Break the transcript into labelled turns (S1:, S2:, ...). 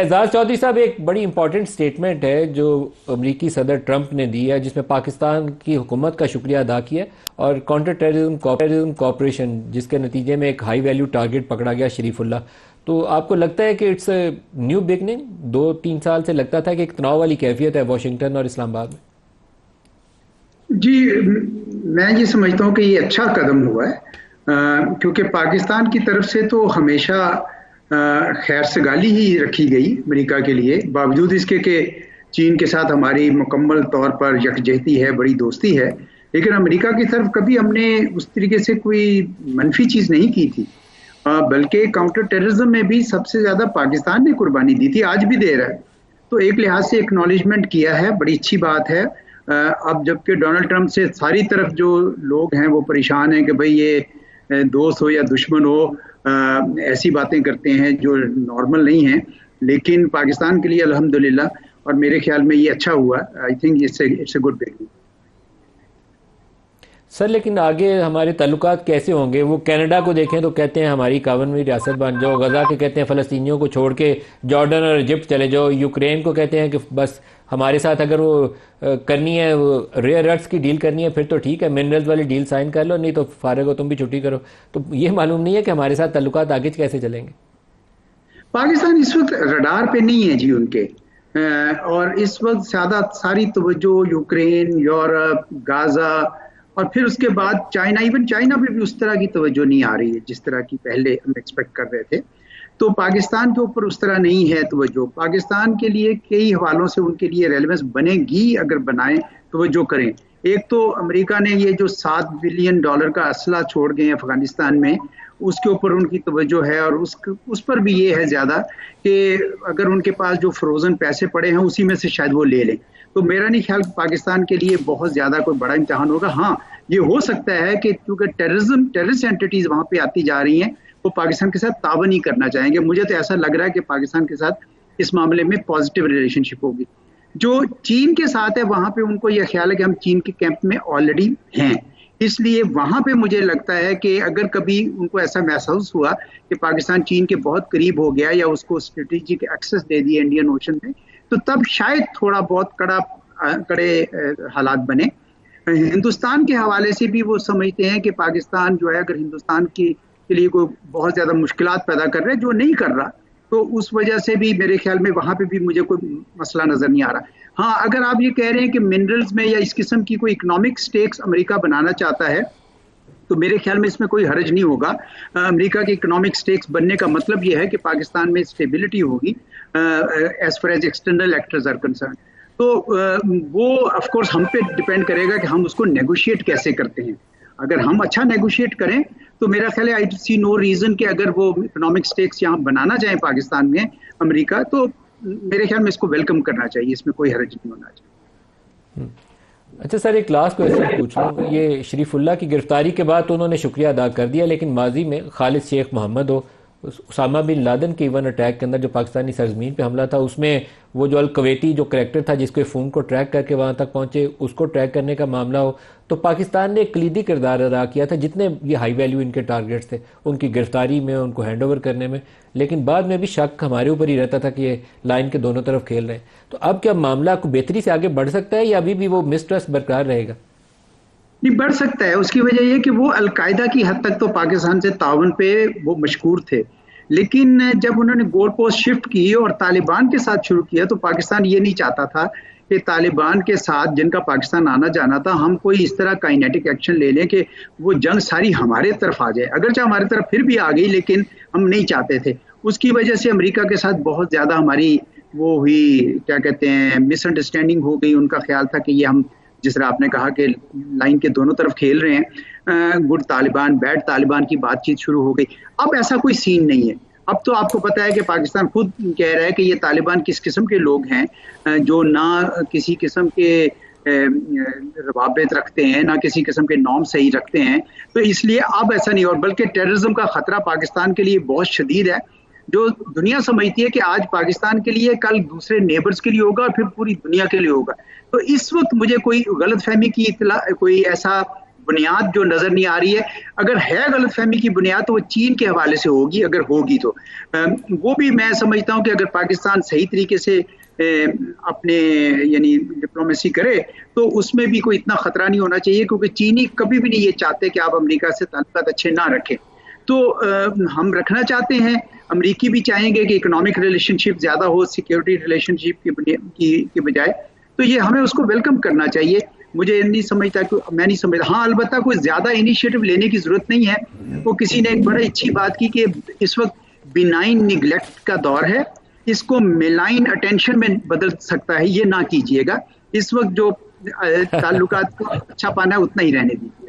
S1: एजाज चौधरी साहब, एक बड़ी इंपॉर्टेंट स्टेटमेंट है जो अमरीकी सदर ट्रंप ने दी है, जिसमें पाकिस्तान की हुकूमत का शुक्रिया अदा किया और काउंटर टेररिज्म कॉपरेशन, जिसके नतीजे में एक हाई वैल्यू टारगेट पकड़ा गया, शरीफुल्लाह। तो आपको लगता है कि इट्स न्यू बिगनिंग? 2-3 साल से लगता था कि एक तनाव वाली कैफियत है वाशिंगटन और इस्लामाबाद में।
S2: जी, मैं ये समझता हूँ कि ये अच्छा कदम हुआ है, क्योंकि पाकिस्तान की तरफ से तो हमेशा खैर सगाली ही रखी गई अमेरिका के लिए, बावजूद इसके कि चीन के साथ हमारी मुकम्मल तौर पर यकजहती है, बड़ी दोस्ती है। लेकिन अमेरिका की तरफ कभी हमने उस तरीके से कोई मनफी चीज़ नहीं की थी, बल्कि काउंटर टेररिज्म में भी सबसे ज़्यादा पाकिस्तान ने कुर्बानी दी थी, आज भी दे रहा है। तो एक लिहाज से एक्नॉलेजमेंट किया है, बड़ी अच्छी बात है। अब जबकि डोनाल्ड ट्रंप से सारी तरफ जो लोग हैं वो परेशान हैं कि भाई ये दोस्त हो या दुश्मन हो, ऐसी बातें करते हैं जो नॉर्मल नहीं है। लेकिन पाकिस्तान के लिए अल्हम्दुलिल्लाह, और मेरे ख्याल में ये अच्छा हुआ। I think it's a good beginning.
S1: Sir, लेकिन आगे हमारे ताल्लुकात कैसे होंगे? वो कनाडा को देखें तो कहते हैं हमारी 51वीं रियासत बन जाओ, गजा के कहते हैं फ़लस्तीनियों को छोड़ के जॉर्डन और इजिप्ट चले जाओ, यूक्रेन को कहते हैं कि बस हमारे साथ अगर वो करनी है, वो रेयर अर्थ की डील करनी है, फिर तो ठीक है, मिनरल्स वाली डील साइन कर लो, नहीं तो फारग हो तुम भी छुट्टी करो। तो ये मालूम नहीं है कि हमारे साथ ताल्लुकात आगे कैसे चलेंगे।
S2: पाकिस्तान इस वक्त रडार पे नहीं है जी उनके, और इस वक्त ज्यादा सारी तवज्जो यूक्रेन, यूरोप, गाजा और फिर उसके बाद चाइना, इवन चाइना पे भी उस तरह की तवज्जो नहीं आ रही है जिस तरह की पहले हम एक्सपेक्ट कर रहे थे। तो पाकिस्तान के ऊपर उस तरह नहीं है तवज्जो। पाकिस्तान के लिए कई हवालों से उनके लिए रेलेवेंस बनेगी अगर बनाए, तवज्जो करें। एक तो अमेरिका ने ये जो $7 बिलियन का असला छोड़ गए अफगानिस्तान में, उसके ऊपर उनकी तवज्जो है, और उस पर भी ये है ज़्यादा कि अगर उनके पास जो फ्रोजन पैसे पड़े हैं उसी में से शायद वो ले लें। तो मेरा नहीं ख्याल कि पाकिस्तान के लिए बहुत ज़्यादा कोई बड़ा इम्तहान होगा। हाँ, ये हो सकता है कि क्योंकि टेररिस्ट एंटिटीज़ वहाँ पे आती जा रही हैं, वो पाकिस्तान के साथ तावन ही करना चाहेंगे। मुझे तो ऐसा लग रहा है कि पाकिस्तान के साथ इस मामले में पॉजिटिव रिलेशनशिप होगी। जो चीन के साथ है वहाँ पे उनको यह ख्याल है कि हम चीन के कैंप में ऑलरेडी हैं, इसलिए वहां पे मुझे लगता है कि अगर कभी उनको ऐसा महसूस हुआ कि पाकिस्तान चीन के बहुत करीब हो गया या उसको स्ट्रेटेजिक एक्सेस दे दिए इंडियन ओशन में, तो तब शायद थोड़ा बहुत कड़े हालात बने। हिंदुस्तान के हवाले से भी वो समझते हैं कि पाकिस्तान जो है अगर हिंदुस्तान के लिए कोई बहुत ज्यादा मुश्किलात पैदा कर रहा है, जो नहीं कर रहा, तो उस वजह से भी मेरे ख्याल में वहां पे भी मुझे कोई मसला नजर नहीं आ रहा। हाँ, अगर आप ये कह रहे हैं कि मिनरल्स में या इस किस्म की कोई इकोनॉमिक स्टेक्स अमेरिका बनाना चाहता है, तो मेरे ख्याल में इसमें कोई हर्ज नहीं होगा। अमेरिका के इकोनॉमिक स्टेक्स बनने का मतलब यह है कि पाकिस्तान में स्टेबिलिटी होगी as far as external actors are concern. तो वो ऑफ कोर्स हम पे डिपेंड करेगा कि हम उसको नेगोशिएट कैसे करते हैं। अगर हम अच्छा नेगोशिएट करें तो मेरा ख्याल है आई सी नो रीजन कि अगर वो इकोनॉमिक स्टेक्स यहाँ बनाना चाहे पाकिस्तान में अमेरिका, तो मेरे ख्याल में इसको वेलकम करना चाहिए, इसमें कोई हर्ज नहीं होना चाहिए।
S1: अच्छा सर, एक लास्ट क्वेश्चन पूछ लूँ। ये शरीफुल्लाह की गिरफ्तारी के बाद तो उन्होंने शुक्रिया अदा कर दिया, लेकिन माजी में खालिद शेख मोहम्मद हो, उसामा बिन लादेन के इवन अटैक के अंदर जो पाकिस्तानी सरजमीन पे हमला था, उसमें वो जो अल कवैती जो करैक्टर था जिसके फ़ोन को ट्रैक करके वहाँ तक पहुँचे, उसको ट्रैक करने का मामला हो, तो पाकिस्तान ने एक कलीदी किरदार अदा किया था। जितने ये हाई वैल्यू इनके टारगेट्स थे उनकी गिरफ्तारी में, उनको हैंड ओवर करने में, लेकिन बाद में भी शक हमारे ऊपर ही रहता था कि ये लाइन के दोनों तरफ खेल रहे हैं। तो अब क्या मामला को बेहतरी से आगे बढ़ सकता है या अभी भी वो मिसट्रस्ट बरकरार रहेगा?
S2: नहीं, बढ़ सकता है। उसकी वजह यह कि वो अलकायदा की हद तक तो पाकिस्तान से ताउन पे वो मशहूर थे, लेकिन जब उन्होंने गोल पोस्ट शिफ्ट की और तालिबान के साथ शुरू किया, तो पाकिस्तान ये नहीं चाहता था कि तालिबान के साथ जिनका पाकिस्तान आना जाना था, हम कोई इस तरह काइनेटिक एक्शन ले लें कि वो जंग सारी हमारे तरफ आ जाए। अगरचे हमारे तरफ फिर भी आ गई, लेकिन हम नहीं चाहते थे। उसकी वजह से अमेरिका के साथ बहुत ज़्यादा हमारी वो हुई, क्या कहते हैं, मिसअंडरस्टैंडिंग हो गई। उनका ख्याल था कि ये हम, जिस तरह आपने कहा कि लाइन के दोनों तरफ खेल रहे हैं, गुड तालिबान बैड तालिबान की बातचीत शुरू हो गई। अब ऐसा कोई सीन नहीं है। अब तो आपको पता है कि पाकिस्तान खुद कह रहा है कि ये तालिबान किस किस्म के लोग हैं, जो ना किसी किस्म के रवाबित रखते हैं, ना किसी किस्म के नॉर्म सही रखते हैं। तो इसलिए अब ऐसा नहीं, और बल्कि टेररिज्म का खतरा पाकिस्तान के लिए बहुत शदीद है, जो दुनिया समझती है कि आज पाकिस्तान के लिए कल दूसरे नेबर्स के लिए होगा और फिर पूरी दुनिया के लिए होगा। तो इस वक्त मुझे कोई गलतफहमी की इतला, कोई ऐसा बुनियाद जो नजर नहीं आ रही है, अगर है गलतफहमी की बुनियाद तो वो चीन के हवाले से होगी, अगर होगी तो वो भी मैं समझता हूं कि अगर पाकिस्तान सही तरीके से अपने यानी डिप्लोमेसी करे तो उसमें भी कोई इतना खतरा नहीं होना चाहिए, क्योंकि चीनी कभी भी नहीं ये चाहते कि आप अमेरिका से ताल्लुकात अच्छे ना रखें। तो हम रखना चाहते हैं, अमेरिकी भी चाहेंगे कि इकोनॉमिक रिलेशनशिप ज्यादा हो सिक्योरिटी रिलेशनशिप की बजाय, तो ये हमें उसको वेलकम करना चाहिए। मुझे नहीं समझता कि मैं नहीं समझता, हाँ अलबत्ता कोई ज्यादा इनिशिएटिव लेने की जरूरत नहीं है। वो किसी ने एक बड़ी अच्छी बात की कि इस वक्त बिनाइन निगलेक्ट का दौर है, इसको मेलाइन अटेंशन में बदल सकता है, ये ना कीजिएगा। इस वक्त जो ताल्लुकात को अच्छा पाना है उतना ही रहने दीजिए।